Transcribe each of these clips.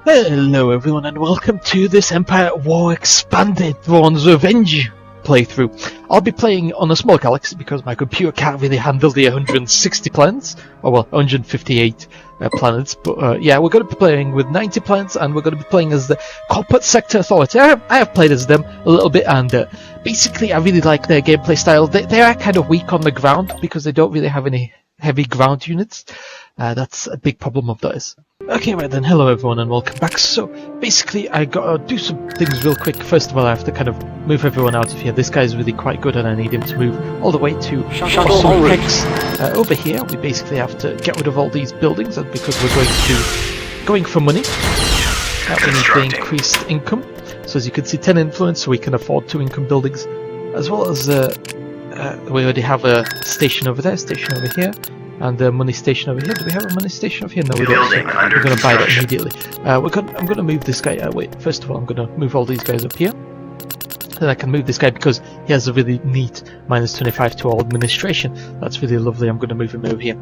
Hello everyone and welcome to this Empire at War Expanded Thrawn's Revenge playthrough. I'll be playing on a small galaxy because my computer can't really handle the 160 planets, or well 158 planets, but yeah, we're going to be playing with 90 planets and we're going to be playing as the Corporate Sector Authority. I have played as them a little bit and basically I really like their gameplay style. They are kind of weak on the ground because they don't really have any heavy ground units. That's a big problem of theirs. Okay, right then, hello everyone and welcome back. So, basically I gotta do some things real quick. First of all, I have to kind of move everyone out of here. This guy's really quite good and I need him to move all the way to Shuttle Hex. Over here, we basically have to get rid of all these buildings, and because we're going for money, we need the increased income. So as you can see, 10 influence, so we can afford 2 income buildings, as well as we already have a station over there, station over here, and a money station over here. Do we have a money station over here? No, we don't. So we're going to buy that immediately. I'm going to move this guy. Wait, first of all, I'm going to move all these guys up here. Then I can move this guy because he has a really neat -25 to all administration. That's really lovely. I'm going to move him over here.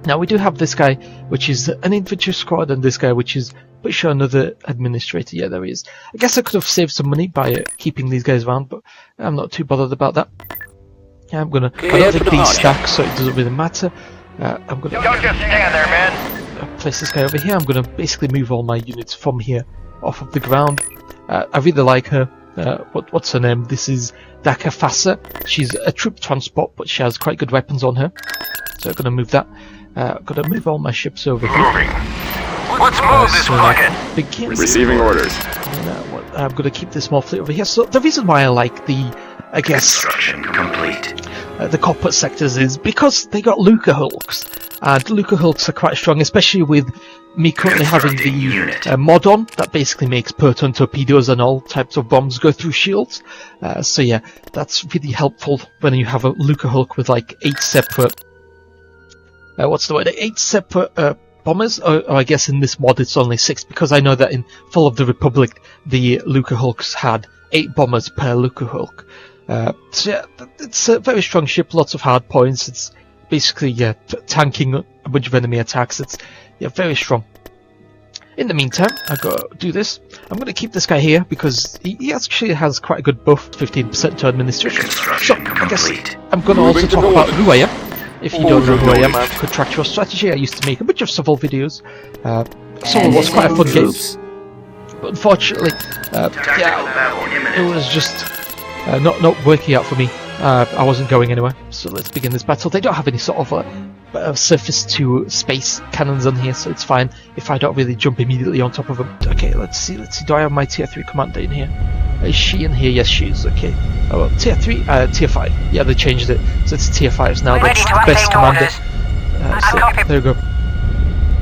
Now we do have this guy, which is an infantry squad, and this guy, which is pretty sure another administrator. Yeah, there he is. I guess I could have saved some money by keeping these guys around, but I'm not too bothered about that. Yeah, I don't think these stack, so it doesn't really matter. I'm gonna don't just stand there, man. Place this guy over here. I'm gonna basically move all my units from here off of the ground. I really like her. What's her name? This is Daka Fassa. She's a troop transport, but she has quite good weapons on her. So I'm gonna move that. I'm gonna move all my ships over here. Moving. Let's move this rocket. Begin. Receiving orders. And, I'm gonna keep this small fleet over here. So the reason why I like the, I guess, Construction complete. The corporate sectors is because they got Lucrehulks, and Lucrehulks are quite strong, especially with me currently having the mod on that basically makes proton torpedoes and all types of bombs go through shields. So yeah, that's really helpful when you have a Lucrehulk with like 8 separate what's the word? 8 separate bombers, or I guess in this mod it's only 6, because I know that in Fall of the Republic the Lucrehulks had 8 bombers per Lucrehulk. So yeah, it's a very strong ship, lots of hard points. It's basically tanking a bunch of enemy attacks. It's very strong. In the meantime, I've got to do this. I'm going to keep this guy here because he actually has quite a good buff, 15% to administration. So I guess I'm going to also talk about who I am. If you don't know who I am, I'm Contractual Strategy. I used to make a bunch of Civil videos. Civil was quite a fun game, but unfortunately, it was just not working out for me. I wasn't going anywhere, so let's begin this battle. They don't have any sort of surface to space cannons on here, so it's fine if I don't really jump immediately on top of them. Okay, let's see. Do I have my tier 3 commander in here? Is she in here? Yes, she is. Okay. Oh well, tier 3, tier 5. Yeah, they changed it, so it's tier 5s now. That's the best commander. So there we go.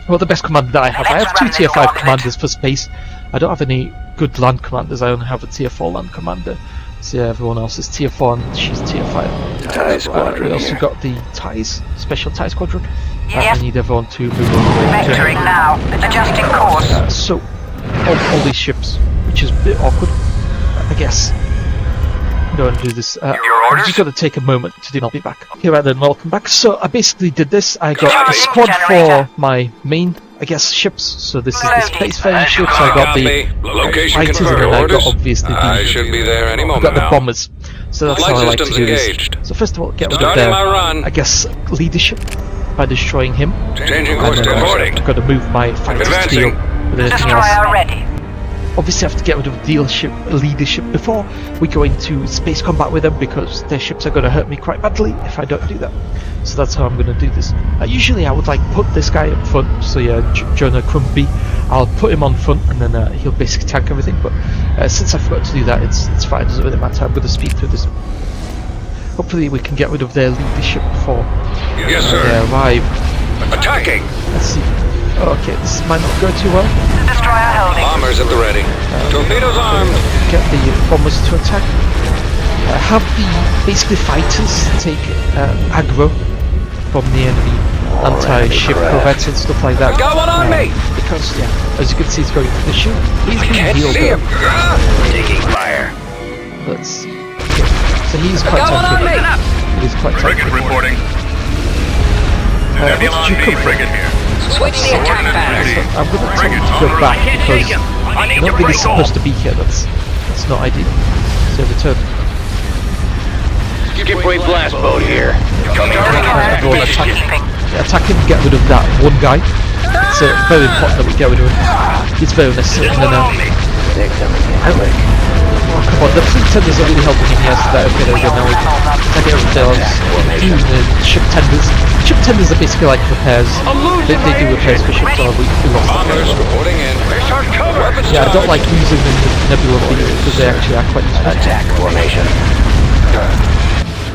Well, the best commander that I have 2 tier 5 commanders for space. I don't have any good land commanders. I only have a tier 4 land commander. So yeah, everyone else is tier 4 and she's tier 5. TIE Squadron. We also got the TIEs, Special TIE Squadron. I need everyone to move over. Vectoring now. Adjusting course. So, all these ships, which is a bit awkward, I guess. Go and do this. I'm just going to take a moment to do. I'll be back. Okay, right then, welcome back. So I basically did this. I got a squad for my main, I guess, ships. So this is the spacefaring ships. I got the fighters, and then I got obviously the bombers. So that's how I like to do this. So first of all, get rid of their, I guess, leadership by destroying him. Changing course to boarding. I've got to move my fighters to deal with anything else. Obviously I have to get rid of leadership before we go into space combat with them, because their ships are going to hurt me quite badly if I don't do that. So that's how I'm going to do this. Usually I would like put this guy up front, so yeah, Jonah Crumpy, I'll put him on front and then he'll basically tank everything, but since I forgot to do that, it's fine, it doesn't really matter. I'm going to speed through this. Hopefully we can get rid of their leadership before they arrive. Attacking! Let's see. Okay, this might not go too well. Destroyer holding. Bombers at the ready. Torpedoes armed. Get the bombers to attack. Have the basically fighters take aggro from the enemy anti-ship corvettes and stuff like that. Got one on me. Because as you can see, it's going through the ship. He's being healed though. Taking fire. Let's see. Okay. So he's quite tanky. He's quite tanky. Reporting. where did you come from? Switch the attack pattern. I'm going to tell you to go back because you're not really supposed to be here. That's not ideal. So return. Skip weight blast boat here. Everyone attack him, get rid of that one guy. It's very important that we get rid of him. He's very necessary. And then, oh come on, the fleet tenders are really helping him yesterday. Okay, there we go, now we can take everything else. Ship tenders. Ship tenders are basically like repairs. They do repairs for ships, or we lost them. Bombers reporting in. Weapons Yeah, I don't charged. like using the Nebula beams because they actually are quite useful. Attack formation.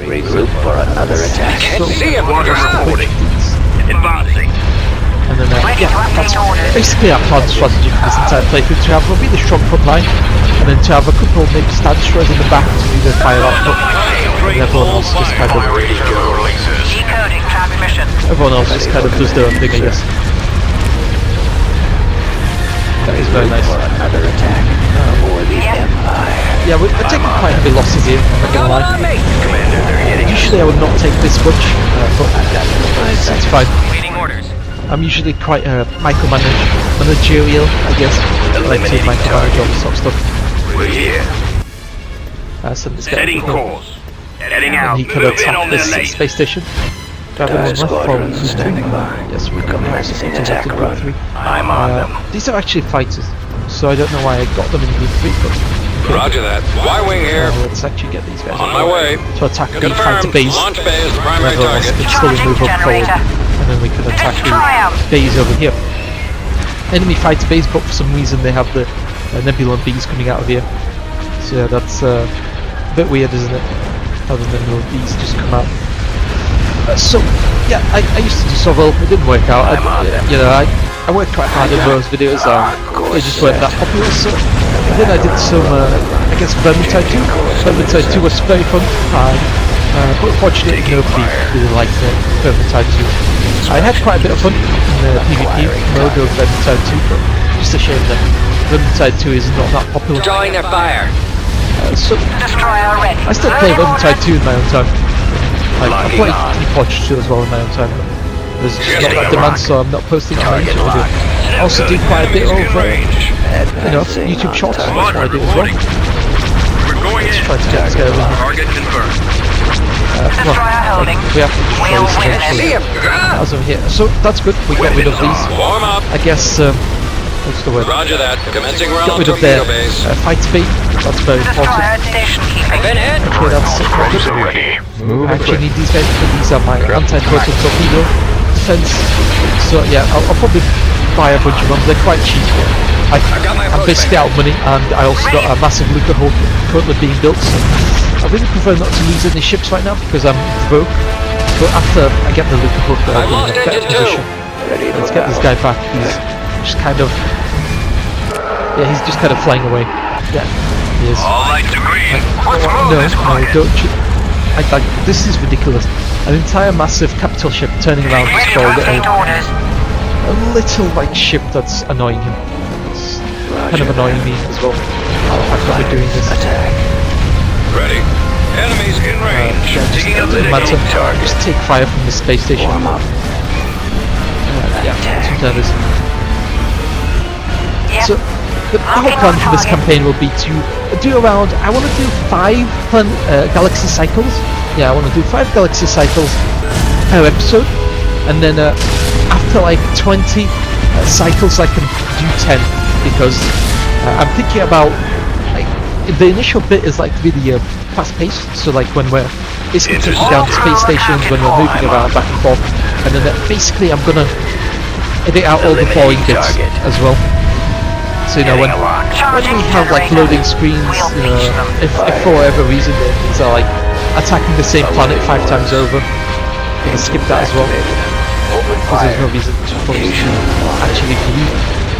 Regroup for another attack. Can't see him. Advancing. And then, yeah, that's basically our plan strategy for this entire playthrough, to have a really strong front line, and then to have a couple maybe stand destroyers in the back to do the fire output, and everyone else just kind of... Decoding transmission. Everyone else just kind of does their own thing, I guess. That is very nice. Another attack for the Empire. Yeah, we're taking quite heavy losses here, I'm not gonna lie. Usually I would not take this much, but it's fine. Waiting orders. I'm usually quite managerial, I guess. I like to micromanage all this sort of stuff. We're here. Send this guy Setting over. course. Heading And out. he could Move in attack on their this lane. space station. Do I have anyone left from Squadrons Group 3? standing by. Yes, we can Commencing attack Group run. 3. I'm on them. These are actually fighters, so I don't know why I got them in Group 3, but Roger that. Y-wing here. let's actually get these guys On my way. to attack the fighter Confirmed. base. Launch bay is the primary Everyone else target. can slowly move up forward, and then we can attack the base over here. Enemy fighter base, but for some reason they have the Nebulon bees coming out of here. So yeah, that's a bit weird, isn't it? How the Nebulon bees just come out. So yeah, I used to do Sovel. It didn't work out. I worked quite hard in those videos. They just weren't that popular. So then I did some, I guess, Vermintide 2. Vermintide 2 was very fun. But unfortunately, nobody really liked Vermintide 2. I had quite a bit of fun in the PvP mode of Vermintide 2, but just a shame that Vermintide 2 is not that popular. Drawing their fire. So Destroyer ready. I still play Vermintide 2 in my own time. I play Forge 2 as well in my own time. There's just not that demand, so I'm not posting on my YouTube video. I also do quite a bit of, YouTube shorts. That's what I do as well. We're going Let's in. try to get this guy over here. Target confirmed. Come on, we have to destroy this eventually. As over here. So that's good. We get rid of these. Warm up. I guess. What's the word? Roger that. Commencing Get round rid of their torpedo base. fight speed. That's very important. Destroyer station keeping. Been hit. Okay, that's good. I actually need these guys because these are my anti-proton torpedo defense. So yeah, I'll probably buy a bunch of them. They're quite cheap. I'm basically out of money, and I also got a massive Lucrehulk currently being built. So I really prefer not to lose any ships right now because I'm broke. But after I get the Lucrehulk, I'll be in a better position. Let's get this guy back. He's just kind of, yeah, he's just kind of flying away. Yeah, he is. All lights are green. Let's move No, this no, rocket. don't you. This is ridiculous. An entire massive capital ship turning around just for a little like ship that's annoying him. It's kind of annoying me as well. The fact that we're doing this. Ready. Enemies in range. Yeah, just doesn't matter. Just take fire from the space station. Yeah, that's what that is. So the whole plan for this campaign will be to do around, I want to do 5 galaxy cycles. Yeah, I want to do 5 galaxy cycles per episode, and then after like 20 cycles I can do 10, because I'm thinking about, like, the initial bit is like really fast paced, so like when we're basically taking down space stations, when we're moving around back and forth, and then basically I'm gonna edit out all the boring bits as well. So when we have like loading screens, if for whatever reason these are like attacking the same planet 5 times over, we can skip that as well, because there's no reason for us to actually view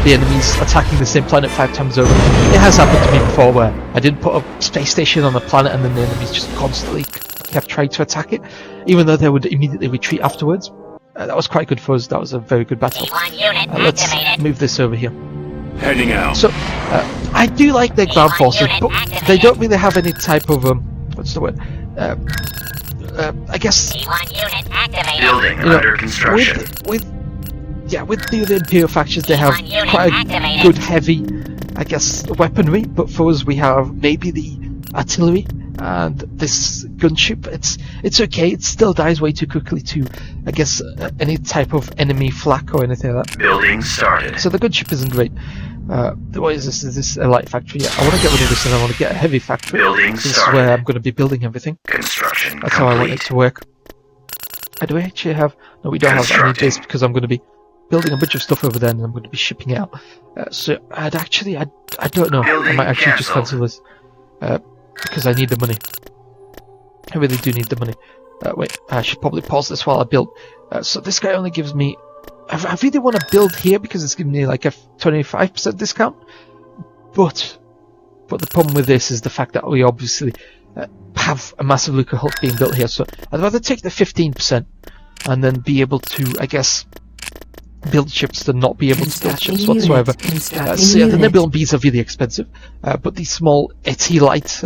the enemies attacking the same planet 5 times over. It has happened to me before where I didn't put a space station on a planet and then the enemies just constantly kept trying to attack it, even though they would immediately retreat afterwards. That was quite good for us. That was a very good battle. Let's move this over here. Heading out. So, I do like their ground forces, but they don't really have any type of, what's the word? I guess T1 unit activated. Building you know, under construction. with the other Imperial factions, they have T1 unit quite a activated. good heavy, I guess, weaponry. But for us, we have maybe the artillery and this gunship. It's okay. It still dies way too quickly to, I guess, any type of enemy flak or anything like that. Building started. So the gunship isn't great. What is this? Is this a light factory? Yeah, I want to get rid of this and I want to get a heavy factory. Building This is started. where I'm going to be building everything. Construction That's how I want it complete. to work. Do we actually have... No, we don't have any of Constructing. this because I'm going to be building a bunch of stuff over there and I'm going to be shipping it out. So I don't know. I Building might actually just cancelled. cancel this. Because I need the money. I really do need the money. Wait, I should probably pause this while I build. So this guy only gives me... I really want to build here because it's giving me like a 25% discount. But the problem with this is the fact that we obviously have a massive Lucrehulk being built here. So I'd rather take the 15% and then be able to, I guess, build ships than not be able to build ships whatsoever. So yeah, the Nebula Bees are really expensive, but these small AT light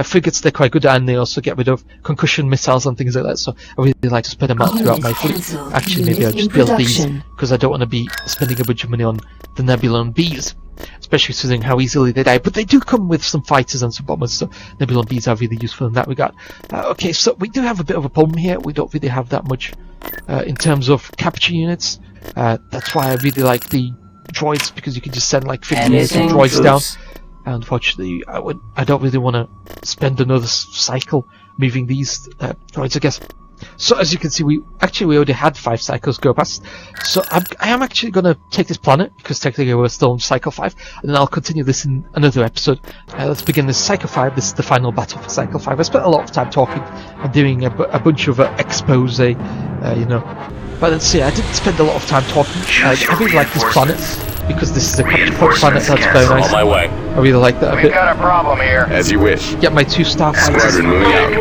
frigates, they're quite good, and they also get rid of concussion missiles and things like that. So I really like to spread them out throughout my fleet. Actually, maybe I'll just build these because I don't want to be spending a bunch of money on the Nebula Bees, especially considering how easily they die. But they do come with some fighters and some bombers, so Nebula Bees are really useful in that regard. Okay, so we do have a bit of a problem here. We don't really have that much in terms of capture units. That's why I really like the droids, because you can just send like 50 units of droids down. Unfortunately, I don't really want to spend another cycle moving these droids, I guess. So as you can see, we already had 5 cycles go past. So I am actually going to take this planet, because technically we're still on cycle 5, and then I'll continue this in another episode. Let's begin this cycle 5. This is the final battle for cycle 5. I spent a lot of time talking and doing a bunch of expose, you know. But let's see, I didn't spend a lot of time talking. I really like this planet, because this is a capture point planet. That's very nice. On my way. I really like that a We've bit. got a problem here. As you wish. Get my 2 starfighters. Squadron moving out.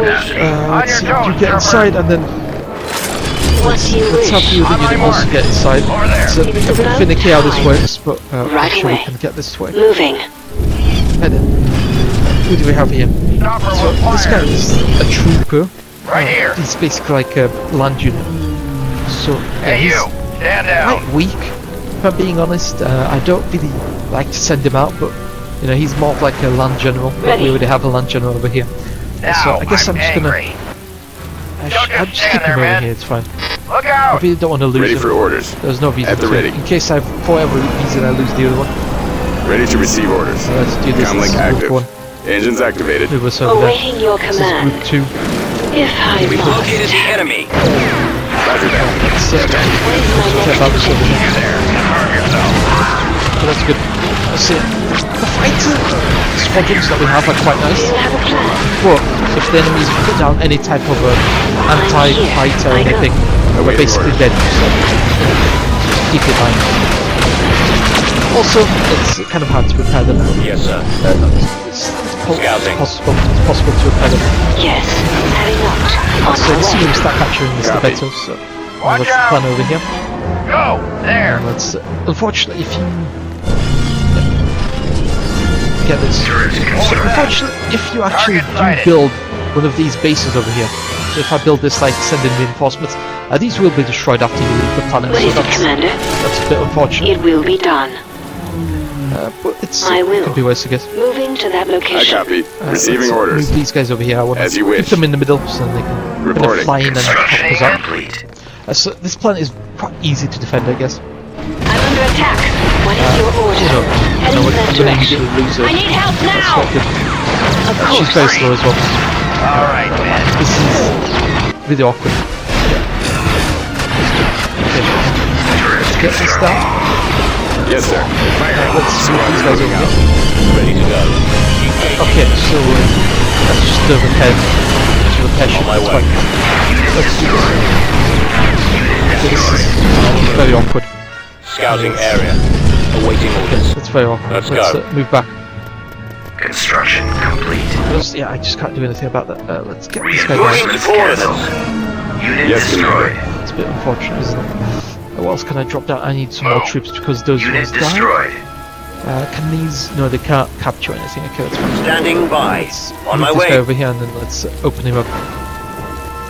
Let's see, you get inside, and then let's have you also get inside. It's a bit finicky how this works, but I'm sure we can get this to work. Moving. And then, who do we have here? So this guy is a trooper. Right here. He's basically like a land unit. So yeah, Hey, he's you. Stand down. quite weak, if I'm being honest. I don't really like to send him out, but you know, he's more of like a land general. But we already have a land general over here. So I guess I'm just angry. I'll just keep him over here. It's fine. Look I out. really don't want to lose Ready him. for orders. There's no reason At the to. ready. In case I, for whatever reason, I lose the other one. Ready to receive orders. So let's do this. Comlink This is active. Group 1. Engines activated. Move us over there. Awaiting your This is command. Group 2. If I We've must. located the enemy. Roger that. Let's Where's my care about this over next here. So that's good. Let's see. The fighter squadrons that we have are quite nice. We'll have a plan. But if the enemies put down any type of anti-fighter or anything, we're basically dead. So just keep in mind. Also, it's kind of hard to repair them. Yes, sir. Scouting. It's possible to repair them. Yes, heading out. On So the my sooner way. we start capturing this, the Copy. better. So Watch let's out. plan over here. Go. There. And let's. Unfortunately, if you get this. So unfortunately, if you actually Target do sighted. build one of these bases over here, so if I build this, like send in reinforcements, these will be destroyed after you leave the planet. What So is it, that's Commander? a bit unfortunate. It will be done. But it's I will. could be worse, I guess. Moving to that I location. copy. Receiving Let's orders. Move these guys over here. I want As to you keep wish. them in the middle so they can kind of Reporting. fly in and help us out. Complete. So this planet is quite easy to defend, I guess. I'm under attack. What is your order? You know, Heading I'm that going to direction. immediately lose her. I need help That's now. not good. Of She's course. very slow as well. All right, man. This is really awkward. Okay. Let's get this down. Yes, sir. Let's move these guys over here. Ready to go. Okay, so that's just the repair. Just repair ship. my That's way. fine. Let's do this. Okay, this is very awkward. Scouting area. Awaiting orders. That's very awkward. Let's go. Move back. Construction complete. Yeah, I just can't do anything about that. Let's get this guy down. Reinforcements canceled. Unit Yes, destroyed. It's a bit unfortunate, isn't it? What else can I drop down? I need some more troops because those Unit ones die. destroyed. Can these? No, they can't capture anything. Okay, that's fine. Standing by. Let's On move my this guy way. over here and then let's open him up.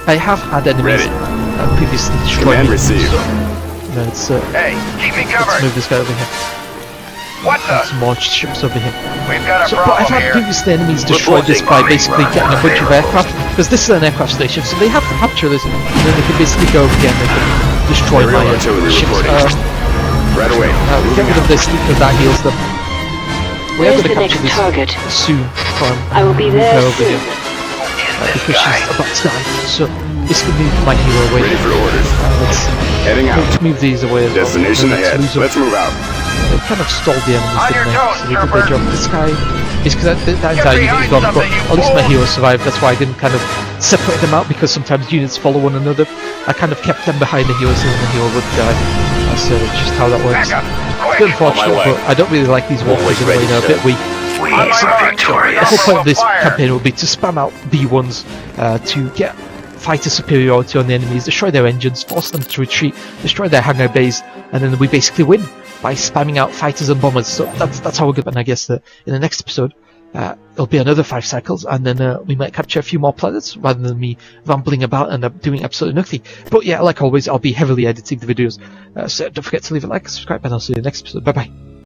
I have had enemies Ready. previously destroy Command me. received. So, let's Hey, keep me move covered. this guy over here. What the? Some more ships over here. We've got a So, but I've problem had here. previously enemies destroy this by basically getting a bunch of aircraft, because this is an aircraft station, so they have to capture this, and then they can basically go over here and they can destroy Aerial my artillery ships. reporting. Right away. We get rid of this because that heals them. We are Where's going to the capture next this target? soon from I will be there over soon. here, because she's about to die. So this can move my hero away. Ready for orders. Let's Heading out. move these away as well. Destination Let's ahead. lose them. Let's move out. They kind of stalled the enemies, On didn't your they? toes, So they did their trooper. job. This guy is because that Get entire unit behind is gone, but something, you at least my fool. hero survived. That's why I didn't kind of separate them out, because sometimes units follow one another. I kind of kept them behind the hero so then the hero would die. That's just how that works. Back up. It's Quick. unfortunate, On my way. but I don't really like these walkers anyway. They're a bit weak. We On my are mark. The victorious. whole point of this Fire. campaign will be to spam out B1s to get fighter superiority on the enemies, destroy their engines, force them to retreat, destroy their hangar bays, and then we basically win by spamming out fighters and bombers. So that's how we're going. And I guess that in the next episode it'll be another 5 cycles, and then we might capture a few more planets rather than me rambling about and doing absolutely nothing. But yeah, like always, I'll be heavily editing the videos, so don't forget to leave a like, subscribe, and I'll see you in the next episode. Bye bye.